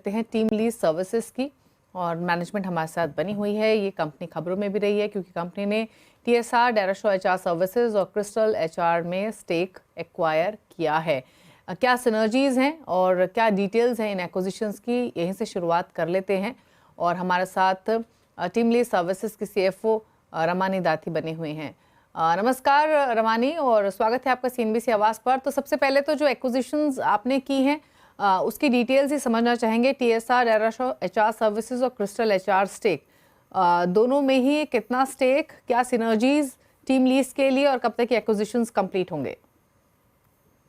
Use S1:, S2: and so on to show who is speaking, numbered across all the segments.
S1: करते हैं team lease services की। और मैनेजमेंट हमारे साथ बनी हुई है। ये कंपनी खबरों में भी रही है क्योंकि कंपनी ने TSR, डेराशो HR सर्विसेज और क्रिस्टल HR में स्टेक एक्वायर किया है। क्या सिनर्जीज हैं और क्या डिटेल्स हैं इन एक्विजिशंस की, यहीं से शुरुआत कर लेते हैं। और हमारे साथ टीम लीज सर्विसेज की CFO रमानी दाती बने हुए हैं। नमस्कार रमानी, और स्वागत है आपका CNBC आवाज़ पर। तो सबसे पहले तो जो एक्विजिशंस आपने की हैं उसकी डिटेल्स ही समझना चाहेंगे। TSR, डेराशो HR सर्विसेज और क्रिस्टल HR स्टेक, दोनों में ही कितना स्टेक, क्या सिनर्जीज टीम लीज के लिए, और कब तक ये एक्विजिशंस कंप्लीट होंगे?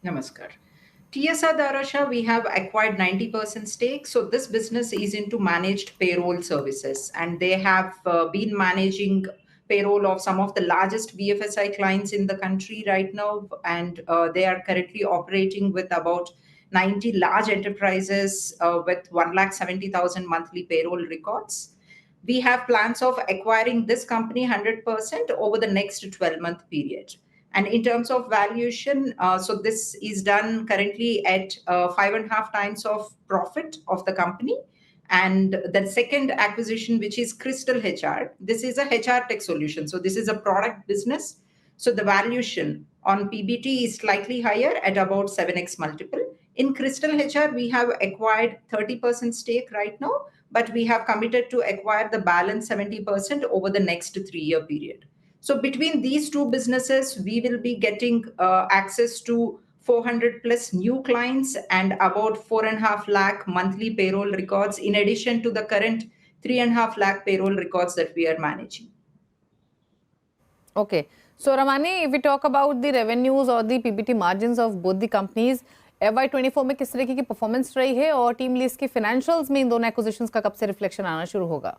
S2: Namaskar. TSR Darasha, we have acquired 90% stake. So this business is into managed payroll services, and they have been managing payroll of some of the largest BFSI clients in the country right now, and they are currently operating with about 90 large enterprises with 170,000 monthly payroll records. We have plans of acquiring this company 100% over the next 12-month period. And in terms of valuation, so this is done currently at 5.5 times of profit of the company. And the second acquisition, which is Crystal HR, this is a HR tech solution. So this is a product business. So the valuation on PBT is slightly higher at about 7x multiple. In Crystal HR, we have acquired 30% stake right now, but we have committed to acquire the balance 70% over the next 3-year period. So between these two businesses, we will be getting access to 400 plus new clients and about 4.5 lakh monthly payroll records, in addition to the current 3.5 lakh payroll records that we are managing.
S1: Okay. So Ramani, if we talk about the revenues or the PBT margins of both the companies, FY24 में किस तरीके की performance रही है और team lease के financials में इन दोनों एक्विजिशंस का कब से रिफ्लेक्शन आना शुरू होगा?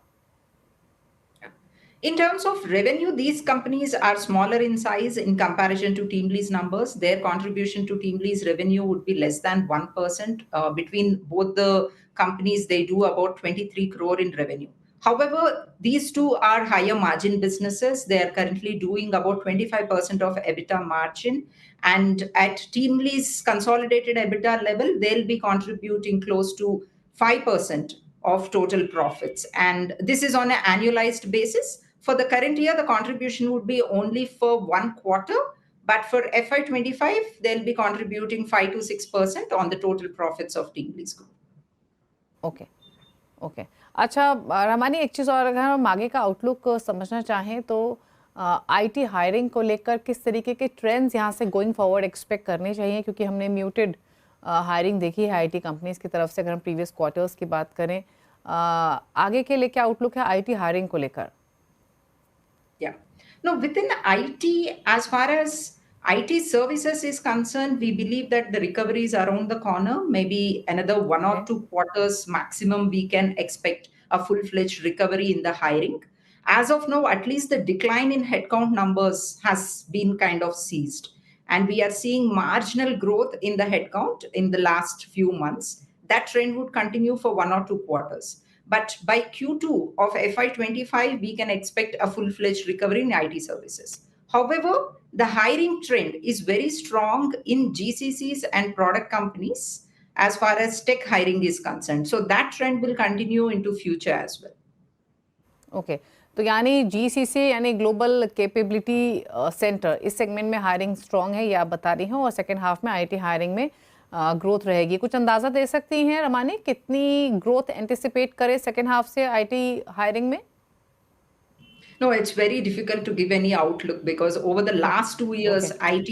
S2: In terms of revenue, these companies are smaller in size in comparison to TeamLease numbers. Their contribution to TeamLease revenue would be less than 1%. Between both the companies, they do about 23 crore in revenue. However, these two are higher margin businesses. They are currently doing about 25% of EBITDA margin. And at TeamLease consolidated EBITDA level, they'll be contributing close to 5% of total profits. And this is on an annualized basis. For the current year, the contribution would be only for 1 quarter, but for FY25, they'll be contributing 5 to 6% on the total profits of TeamLease Group.
S1: Okay okay. अच्छा रमानी, एक चीज़ और अगर हम आगे का outlook समझना चाहें तो IT हायरिंग को लेकर किस तरीके के ट्रेंड्स यहाँ से गोइंग फॉरवर्ड एक्सपेक्ट करने चाहिए, क्योंकि हमने म्यूटेड हायरिंग देखी है IT कंपनीज की तरफ से अगर हम प्रीवियस क्वार्टर्स की बात करें। आगे के लिए क्या आउटलुक है IT हायरिंग को लेकर?
S2: Yeah. No, within IT, as far as IT services is concerned, we believe that the recovery is around the corner. Maybe another 1 or 2 quarters maximum, we can expect a full-fledged recovery in the hiring. As of now, at least the decline in headcount numbers has been kind of ceased. And we are seeing marginal growth in the headcount in the last few months. That trend would continue for 1 or 2 quarters. But by Q2 of FY25, we can expect a full-fledged recovery in IT services. However, the hiring trend is very strong in GCCs and product companies as far as tech hiring is concerned. So that trend will continue into future as well.
S1: Okay तो यानी GCC यानी global capability centre, इस segment में hiring strong है, ये आप बता रही हैं, और सेकेंड हाफ में IT हायरिंग में ग्रोथ रहेगी। कुछ अंदाजा दे सकती हैं रमानी, कितनी ग्रोथ एंटिसिपेट करें सेकेंड हाफ से IT हायरिंग में?
S2: No, it's very difficult to give any outlook because over the last 2 years, IT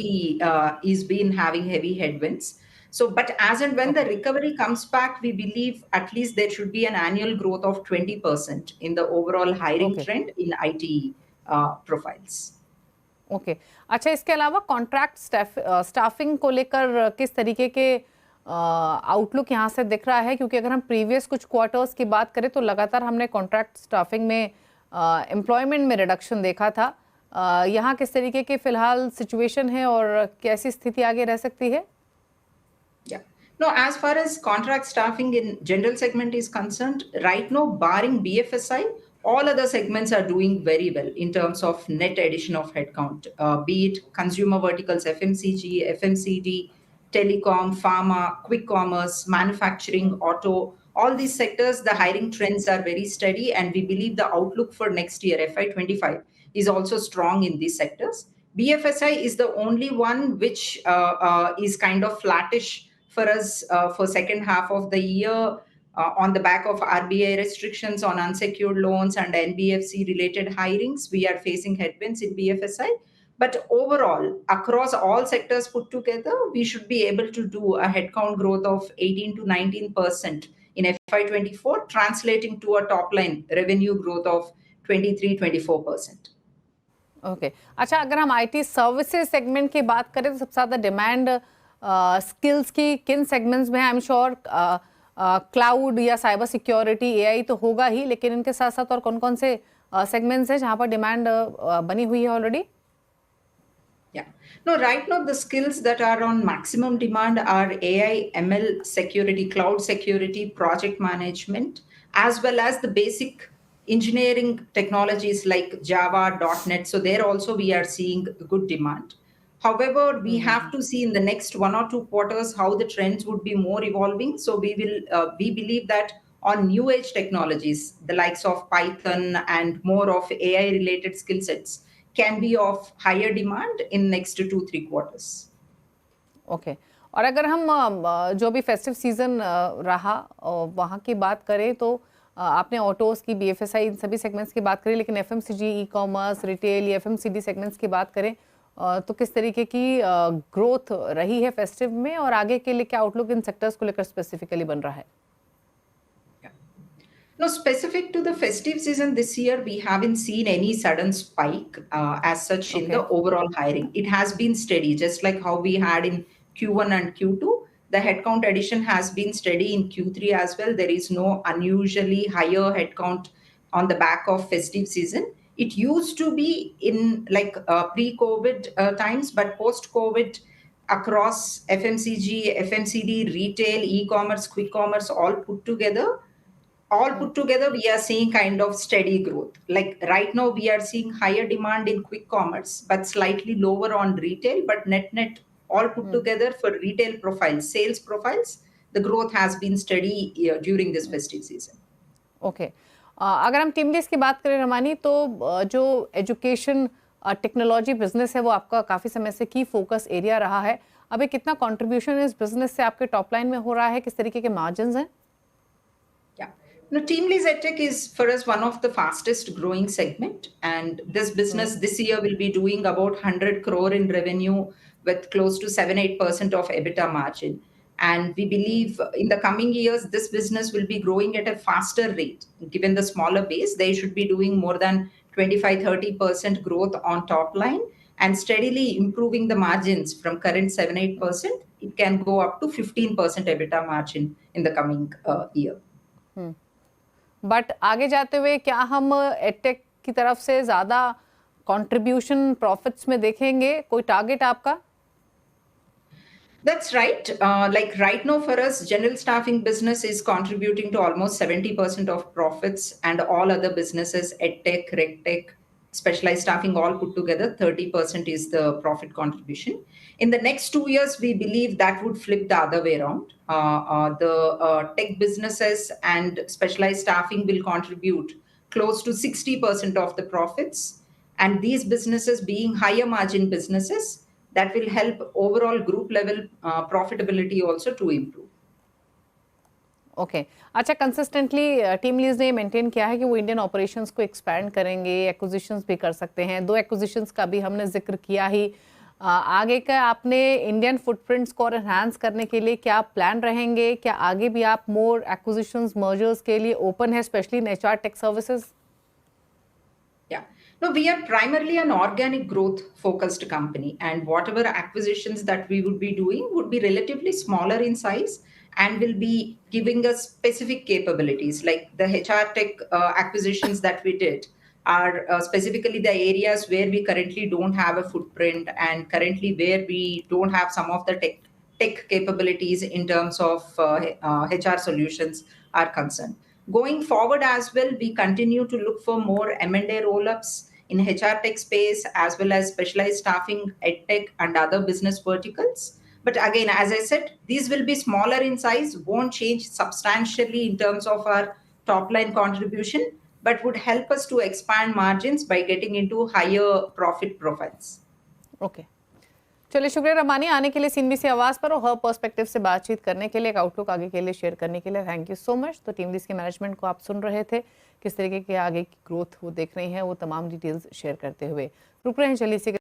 S2: is been having heavy headwinds. So, but as and when the recovery comes back, we believe at least there should be an annual growth of 20% in the overall hiring trend in IT profiles.
S1: Okay अच्छा, इसके अलावा contract staffing को लेकर किस तरीके के outlook यहाँ से दिख रहा है, क्योंकि अगर हम प्रीवियस कुछ क्वार्टर्स की बात करें तो लगातार हमने कॉन्ट्रैक्ट स्टाफिंग में एम्प्लॉयमेंट में रिडक्शन देखा था। यहाँ किस तरीके की फिलहाल सिचुएशन है और कैसी स्थिति आगे रह सकती है?
S2: Yeah. No, as far as contract staffing in general segment is concerned, right now, barring BFSI, all other segments are doing very well in terms of net addition of headcount, be it consumer verticals, FMCG, FMCD, telecom, pharma, quick commerce, manufacturing, auto. All these sectors, the hiring trends are very steady, and we believe the outlook for next year, FY25, is also strong in these sectors. BFSI is the only one which is kind of flattish for us for second half of the year on the back of RBI restrictions on unsecured loans and NBFC related hirings. We are facing headwinds in BFSI. But overall, across all sectors put together, we should be able to do a headcount growth of 18 to 19% in FY24, translating to a top line revenue growth of 23-24%.
S1: Okay अच्छा, अगर हम IT services segment की बात करें तो सबसे ज़्यादा demand skills की किन सेगमेंट्स में है? आई एम श्योर क्लाउड या साइबर सिक्योरिटी एआई तो होगा ही, लेकिन इनके साथ साथ और कौन कौन से सेगमेंट्स हैं जहां पर डिमांड बनी हुई है already?
S2: Yeah. No, right now the skills that are on maximum demand are AI, ML, security, cloud security, project management, as well as the basic engineering technologies like Java, .NET. So there also we are seeing good demand. However, we have to see in the next 1 or 2 quarters how the trends would be more evolving. So we believe that on new age technologies, the likes of Python and more of AI related skill sets can be of higher demand in next 2-3 quarters.
S1: Okay और अगर हम जो भी festive season रहा वहाँ की बात करें तो आपने ऑटोज की, बीएफएसआई, इन सभी सेगमेंट्स की बात करी, लेकिन एफएमसीजी, ई कॉमर्स, रिटेल या एफएमसीडी सेगमेंट्स की बात करें तो किस तरीके की ग्रोथ रही है फेस्टिव में, और आगे के लिए क्या आउटलुक इन सेक्टर्स को लेकर स्पेसिफिकली बन रहा है?
S2: No, specific to the festive season this year, we haven't seen any sudden spike as such in the overall hiring. It has been steady, just like how we had in Q1 and Q2. The headcount addition has been steady in Q3 as well. There is no unusually higher headcount on the back of festive season. It used to be in like pre-COVID times, but post-COVID, across FMCG, FMCD, retail, e-commerce, quick commerce, all put together, we are seeing kind of steady growth. Like right now, we are seeing higher demand in quick commerce, but slightly lower on retail. But net all put together for retail profiles, sales profiles, the growth has been steady during this festive season.
S1: Okay. अगर हम TeamLease की बात करें रमानी, तो जो education technology business है वो आपका काफ़ी समय से की फोकस एरिया रहा है. अभी कितना कंट्रीब्यूशन इस बिजनेस से आपके टॉप लाइन में हो रहा है? किस तरीके के मार्जिन्स हैं?
S2: Now, TeamLease EdTech is for us one of the fastest growing segment, and this business this year will be doing about 100 crore in revenue with close to 7-8% of EBITDA margin. And we believe in the coming years, this business will be growing at a faster rate. Given the smaller base, they should be doing more than 25-30% growth on top line and steadily improving the margins from current 7-8%. It can go up to 15% EBITDA margin in the coming year.
S1: But आगे जाते हुए क्या हम edtech की तरफ से ज़्यादा contribution profits में देखेंगे? कोई टारगेट आपका?
S2: That's right. Like right now for us, general staffing business is contributing to almost 70% of profits, and all other businesses, EdTech, RegTech, specialized staffing, all put together, 30% is the profit contribution. In the next 2 years, we believe that would flip the other way around. The tech businesses and specialized staffing will contribute close to 60% of the profits. And these businesses being higher margin businesses, that will help overall group level profitability also to improve.
S1: Okay अच्छा, consistently team lease ने maintain किया है कि वो Indian operations को expand करेंगे, acquisitions भी कर सकते हैं. 2 एक्विजिशंस का भी हमने जिक्र किया ही. आगे का आपने इंडियन फुटप्रिंट्स को एनहांस करने के लिए क्या प्लान रहेंगे? क्या आगे भी आप मोर एक्विजिशंस, मर्जर्स के लिए ओपन है, specially in HR tech services?
S2: No, we are primarily an organic growth focused company, and whatever acquisitions that we would be doing would be relatively smaller in size and will be giving us specific capabilities. Like the HR tech acquisitions that we did are specifically the areas where we currently don't have a footprint, and currently where we don't have some of the tech capabilities in terms of HR solutions are concerned. Going forward as well, we continue to look for more M&A roll-ups in HR tech space, as well as specialized staffing, EdTech, and other business verticals. But again, as I said, these will be smaller in size, won't change substantially in terms of our top line contribution, but would help us to expand margins by getting into higher profit profiles.
S1: Okay, चलिए शुक्रिया रमानी आने के लिए CNBC आवाज़ पर और हर perspective से बातचीत करने के लिए, एक आउटलुक आगे के लिए शेयर करने के लिए थैंक यू सो मच। तो टीम लीज के मैनेजमेंट को आप सुन रहे थे, किस तरीके के आगे की ग्रोथ वो देख रही हैं, वो तमाम डिटेल्स शेयर करते हुए। रुक रहे हैं चलिए इसी